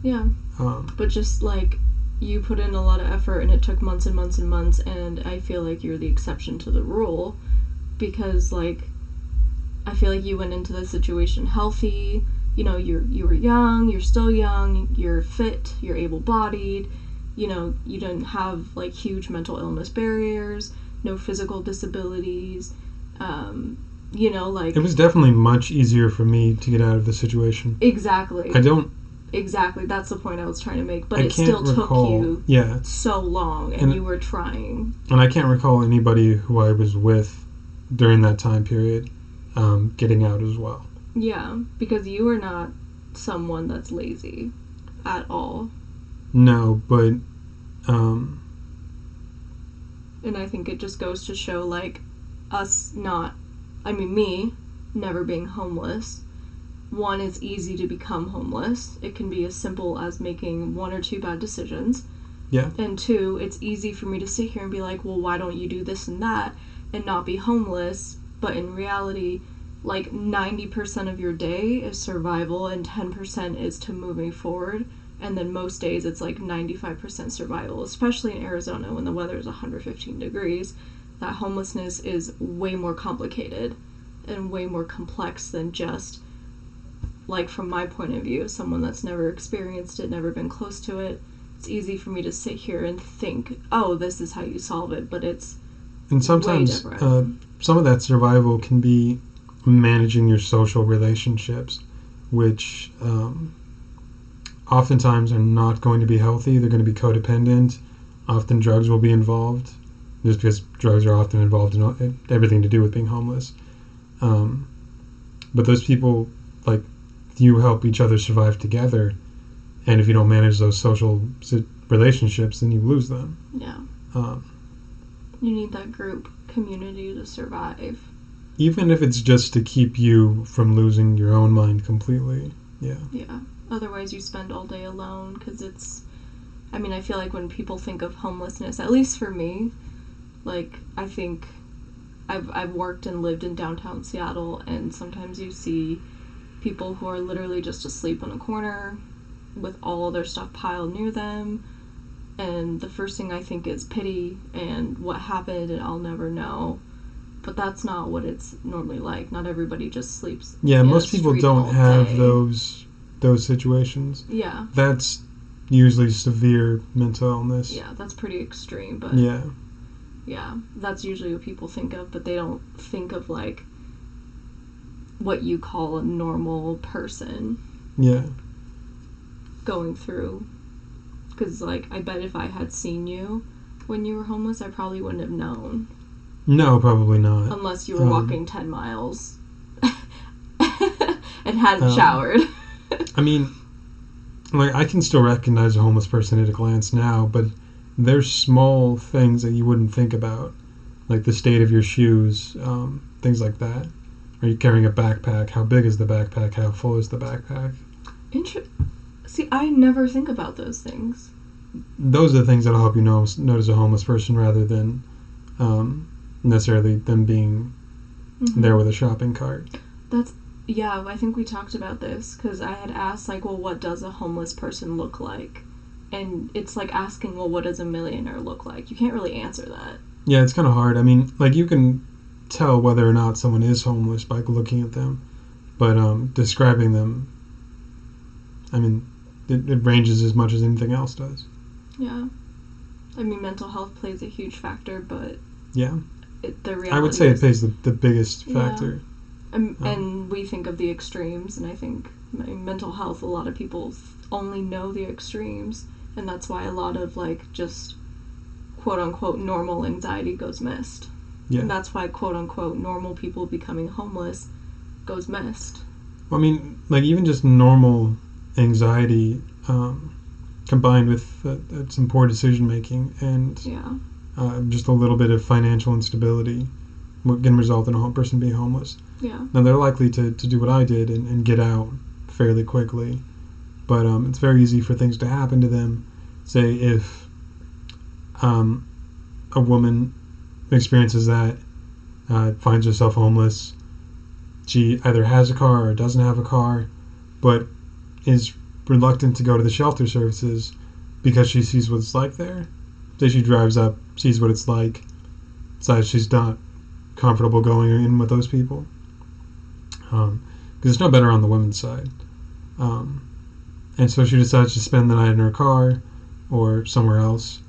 Yeah. But just, like, you put in a lot of effort, and it took months and months and months, and I feel like you're the exception to the rule, because, like, I feel like you went into the situation healthy. You know, you were young, you're still young, you're fit, you're able-bodied, you didn't have, like, huge mental illness barriers, no physical disabilities, like... It was definitely much easier for me to get out of the situation. Exactly. Exactly, that's the point I was trying to make, but it still took you so long, and you were trying. And I can't recall anybody who I was with during that time period getting out as well. Yeah, because you are not someone that's lazy at all. No, but... And I think it just goes to show, like, me, never being homeless. One, it's easy to become homeless. It can be as simple as making one or two bad decisions. Yeah. And two, it's easy for me to sit here and be like, well, why don't you do this and that and not be homeless? But in reality, like, 90% of your day is survival and 10% is to moving forward. And then most days it's like 95% survival, especially in Arizona when the weather is 115 degrees. That homelessness is way more complicated and way more complex than just, like, from my point of view, someone that's never experienced it, never been close to it. It's easy for me to sit here and think, oh, this is how you solve it, but it's and sometimes way different. Some of that survival can be managing your social relationships, which oftentimes are not going to be healthy. They're going to be codependent. Often drugs will be involved, just because drugs are often involved in everything to do with being homeless. But those people, like, you help each other survive together, and if you don't manage those social relationships, then you lose them. Yeah. You need that group community to survive. Even if it's just to keep you from losing your own mind completely. Yeah. Yeah. Otherwise you spend all day alone, because I feel like when people think of homelessness, at least for me, like, I think I've worked and lived in downtown Seattle, and sometimes you see people who are literally just asleep in a corner with all their stuff piled near them, and the first thing I think is pity and what happened, and I'll never know. But that's not what it's normally like. Not everybody just sleeps. Yeah, in most a people street don't all have day. those situations. Yeah. That's usually severe mental illness. Yeah, that's pretty extreme, but Yeah. yeah, that's usually what people think of, but they don't think of like what you call a normal person Yeah. going through. Because like, I bet if I had seen you when you were homeless, I probably wouldn't have known. No, probably not. Unless you were walking 10 miles and hadn't showered. I mean, like, I can still recognize a homeless person at a glance now, but there's small things that you wouldn't think about, like the state of your shoes, things like that. Are you carrying a backpack? How big is the backpack? How full is the backpack? See, I never think about those things. Those are the things that'll help you notice a homeless person rather than necessarily them being there with a shopping cart. Yeah, I think we talked about this, because I had asked, like, well, what does a homeless person look like? And it's like asking, well, what does a millionaire look like? You can't really answer that. Yeah, it's kind of hard. I mean, like, you can tell whether or not someone is homeless by looking at them, but describing them, I mean, it ranges as much as anything else does. Yeah. I mean, mental health plays a huge factor, but yeah, the reality I would say it plays the biggest factor. And we think of the extremes, and I think mental health, a lot of people only know the extremes, and that's why a lot of, like, just quote-unquote normal anxiety goes missed. Yeah. And that's why quote-unquote normal people becoming homeless goes missed. Well, I mean, like, even just normal anxiety combined with some poor decision-making and just a little bit of financial instability can result in a person being homeless. Yeah. Now, they're likely to do what I did and get out fairly quickly, but it's very easy for things to happen to them. Say if a woman experiences that, finds herself homeless, she either has a car or doesn't have a car, but is reluctant to go to the shelter services because she sees what it's like there. Say she drives up, sees what it's like, decides she's not comfortable going in with those people, because it's no better on the women's side, and so she decides to spend the night in her car or somewhere else,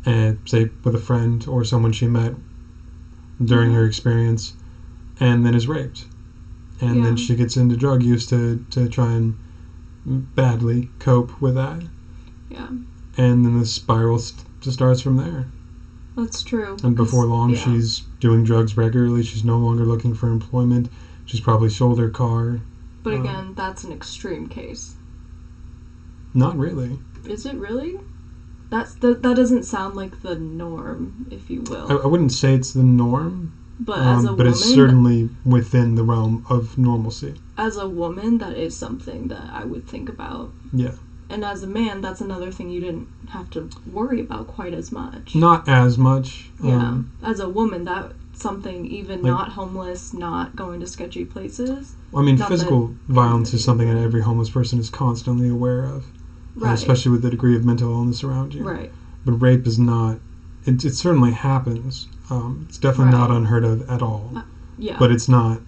and say with a friend or someone she met during her experience, and then is raped, and then she gets into drug use to try and badly cope with that, and then the spiral just starts from there. That's true. And before long, she's doing drugs regularly. She's no longer looking for employment. She's probably sold her car. But again, that's an extreme case. Not really. Is it really? That doesn't sound like the norm, if you will. I wouldn't say it's the norm. But as a woman... But it's certainly within the realm of normalcy. As a woman, that is something that I would think about. Yeah. And as a man, that's another thing you didn't have to worry about quite as much. Not as much. Yeah. As a woman, that's something, even like, not homeless, not going to sketchy places. I mean, physical violence is something that every homeless person is constantly aware of. Right. Especially with the degree of mental illness around you. Right. But rape is not... It certainly happens. It's definitely not unheard of at all. Yeah. But it's not...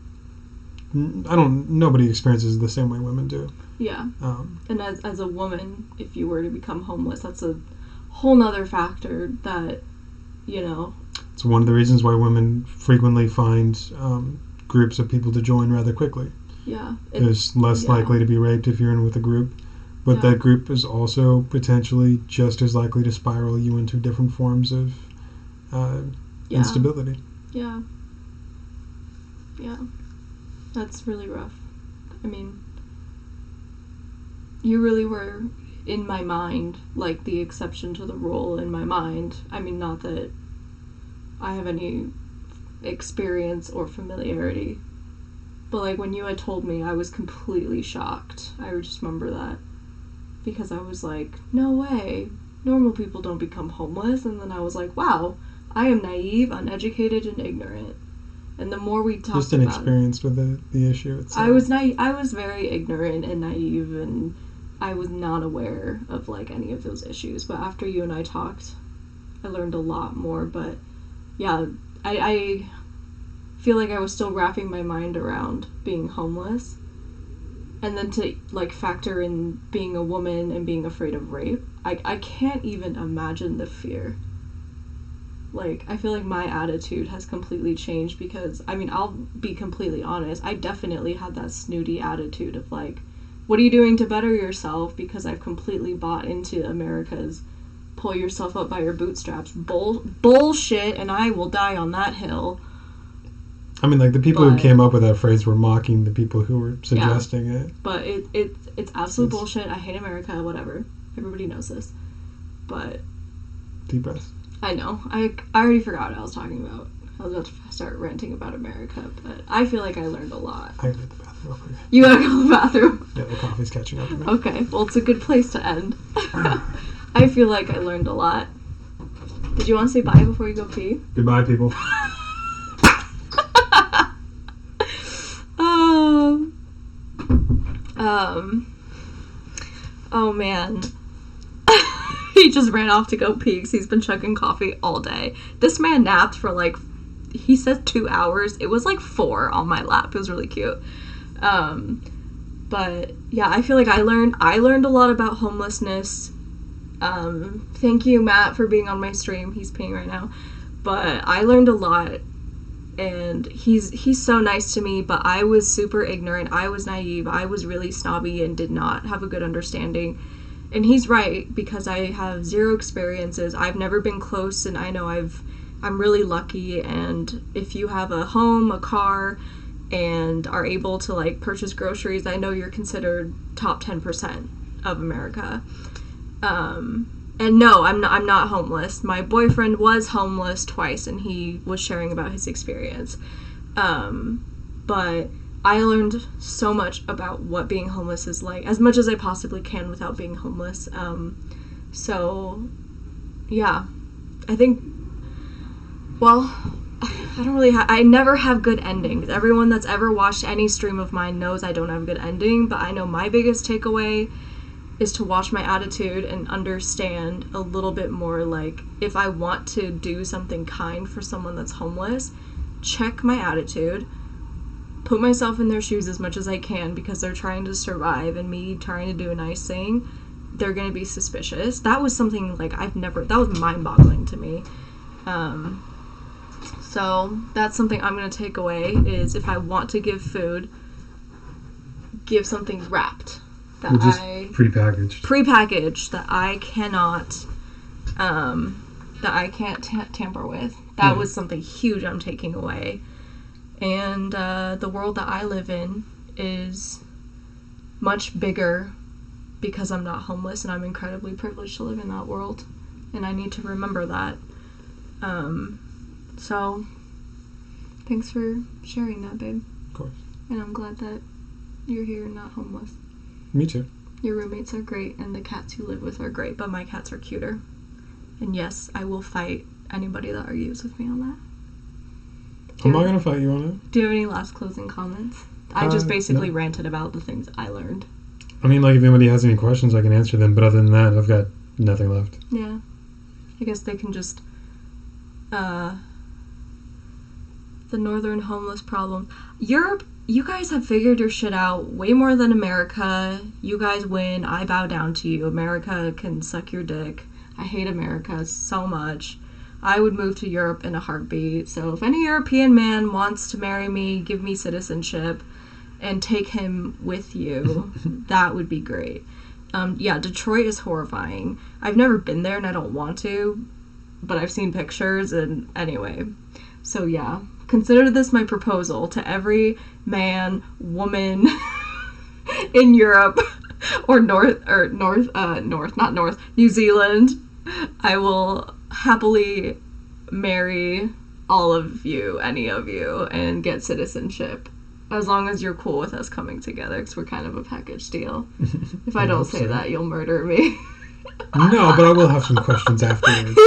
Nobody experiences it the same way women do. Yeah. And as a woman, if you were to become homeless, that's a whole nother factor that, you know... It's one of the reasons why women frequently find groups of people to join rather quickly. Yeah. It's less likely to be raped if you're in with a group, but that group is also potentially just as likely to spiral you into different forms of instability. Yeah. Yeah. That's really rough. I mean... You really were, in my mind, like the exception to the rule in my mind. I mean, not that I have any experience or familiarity, but like when you had told me, I was completely shocked. I just remember that because I was like, no way, normal people don't become homeless. And then I was like, wow, I am naive, uneducated, and ignorant. And the more we talked about it... Just inexperienced with the issue itself. I was very ignorant and naive and I was not aware of, like, any of those issues. But after you and I talked, I learned a lot more. But, yeah, I feel like I was still wrapping my mind around being homeless. And then to, like, factor in being a woman and being afraid of rape. I can't even imagine the fear. Like, I feel like my attitude has completely changed because, I mean, I'll be completely honest. I definitely had that snooty attitude of, like, what are you doing to better yourself? Because I've completely bought into America's pull yourself up by your bootstraps bullshit, and I will die on that hill. I mean, like, the people who came up with that phrase were mocking the people who were suggesting it. But it's absolute bullshit. I hate America, whatever. Everybody knows this. But... Deep breath. I know. I already forgot what I was talking about. I was about to start ranting about America, but I feel like I learned a lot. I gotta go to the bathroom real quick. You gotta go to the bathroom? Yeah, the coffee's catching up to me. Okay, well, it's a good place to end. I feel like I learned a lot. Did you want to say bye before you go pee? Goodbye, people. Oh, man. He just ran off to go pee because he's been chugging coffee all day. This man napped for, like, he said 2 hours. It was, like, 4 on my lap. It was really cute. But, yeah, I feel like I learned a lot about homelessness. Thank you, Matt, for being on my stream. He's peeing right now. But I learned a lot. And he's so nice to me, but I was super ignorant. I was naive. I was really snobby and did not have a good understanding. And he's right, because I have 0 experiences. I've never been close, and I know I'm really lucky. And if you have a home, a car, and are able to, like, purchase groceries, I know you're considered top 10% of America. And no, I'm not homeless. My boyfriend was homeless twice, and he was sharing about his experience. But I learned so much about what being homeless is like, as much as I possibly can without being homeless. So, yeah. I think, well, I never have good endings. Everyone that's ever watched any stream of mine knows I don't have a good ending, but I know my biggest takeaway is to watch my attitude and understand a little bit more, like, if I want to do something kind for someone that's homeless, check my attitude, put myself in their shoes as much as I can, because they're trying to survive, and me trying to do a nice thing, they're gonna be suspicious. That was something, like, that was mind-boggling to me. So that's something I'm gonna take away, is if I want to give food, give something wrapped. Prepackaged that I cannot tamper with. That was something huge I'm taking away. And the world that I live in is much bigger because I'm not homeless, and I'm incredibly privileged to live in that world, and I need to remember that. So thanks for sharing that, babe. Of course. And I'm glad that you're here and not homeless. Me too. Your roommates are great, and the cats you live with are great, but my cats are cuter. And yes, I will fight anybody that argues with me on that. I'm not going to fight you on it. Do you have any last closing comments? I just basically ranted about the things I learned. I mean, like, if anybody has any questions, I can answer them, but other than that, I've got nothing left. Yeah. I guess they can just... the northern homeless problem. Europe... You guys have figured your shit out way more than America. You guys win. I bow down to you. America can suck your dick. I hate America so much. I would move to Europe in a heartbeat. So if any European man wants to marry me, give me citizenship, and take him with you, that would be great. Yeah, Detroit is horrifying. I've never been there, and I don't want to, but I've seen pictures, and anyway. So yeah. Consider this my proposal to every man, woman in Europe or New Zealand. I will happily marry all of you, any of you, and get citizenship. As long as you're cool with us coming together, because we're kind of a package deal. If I don't say that, you'll murder me. No, but I will have some questions afterwards.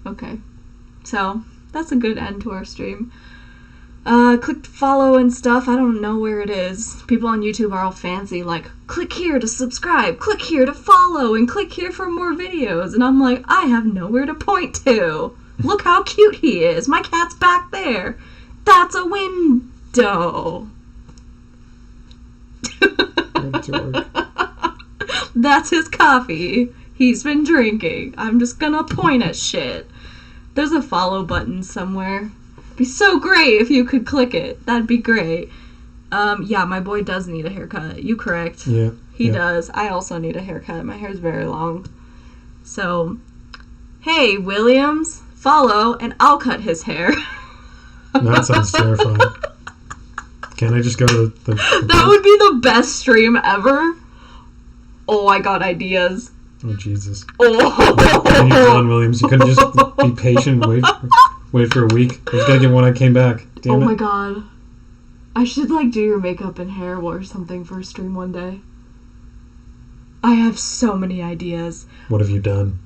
Okay. So... that's a good end to our stream. Click follow and stuff. I don't know where it is. People on YouTube are all fancy, like, click here to subscribe, click here to follow, and click here for more videos. And I'm like, I have nowhere to point to. Look how cute he is. My cat's back there. That's a window. That's his coffee. He's been drinking. I'm just gonna point at shit. There's a follow button somewhere. It'd be so great if you could click it. That'd be great. Yeah, my boy does need a haircut. You correct. Yeah. He does. I also need a haircut. My hair's very long. So, hey, Williams, follow, and I'll cut his hair. That sounds terrifying. Can I just go to the That would be the best stream ever. Oh, I got ideas. Oh, Jesus. Oh. And you're John Williams. You couldn't just be patient and wait for a week. I was gonna get when I came back. Damn it. My god. I should, do your makeup and hair or something for a stream one day. I have so many ideas. What have you done?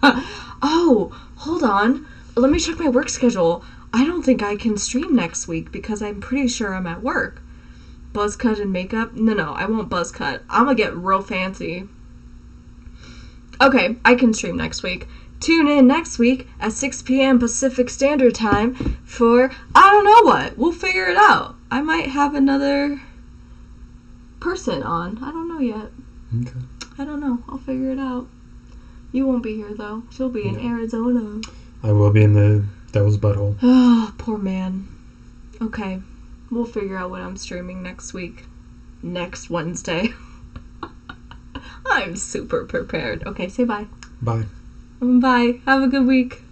Oh, hold on. Let me check my work schedule. I don't think I can stream next week because I'm pretty sure I'm at work. Buzz cut and makeup? No, I won't buzz cut. I'm gonna get real fancy. Okay, I can stream next week. Tune in next week at 6 p.m. Pacific Standard Time for, I don't know what. We'll figure it out. I might have another person on. I don't know yet. Okay. I don't know. I'll figure it out. You won't be here, though. You'll be in Arizona. I will be in the Devil's Butthole. Oh, poor man. Okay. We'll figure out what I'm streaming next week. Next Wednesday. I'm super prepared. Okay, say bye. Bye. Bye. Have a good week.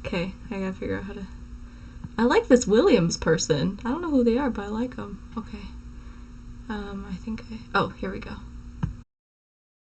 Okay, I gotta figure out how to... I like this Williams person. I don't know who they are, but I like them. Okay. I think I... Oh, here we go.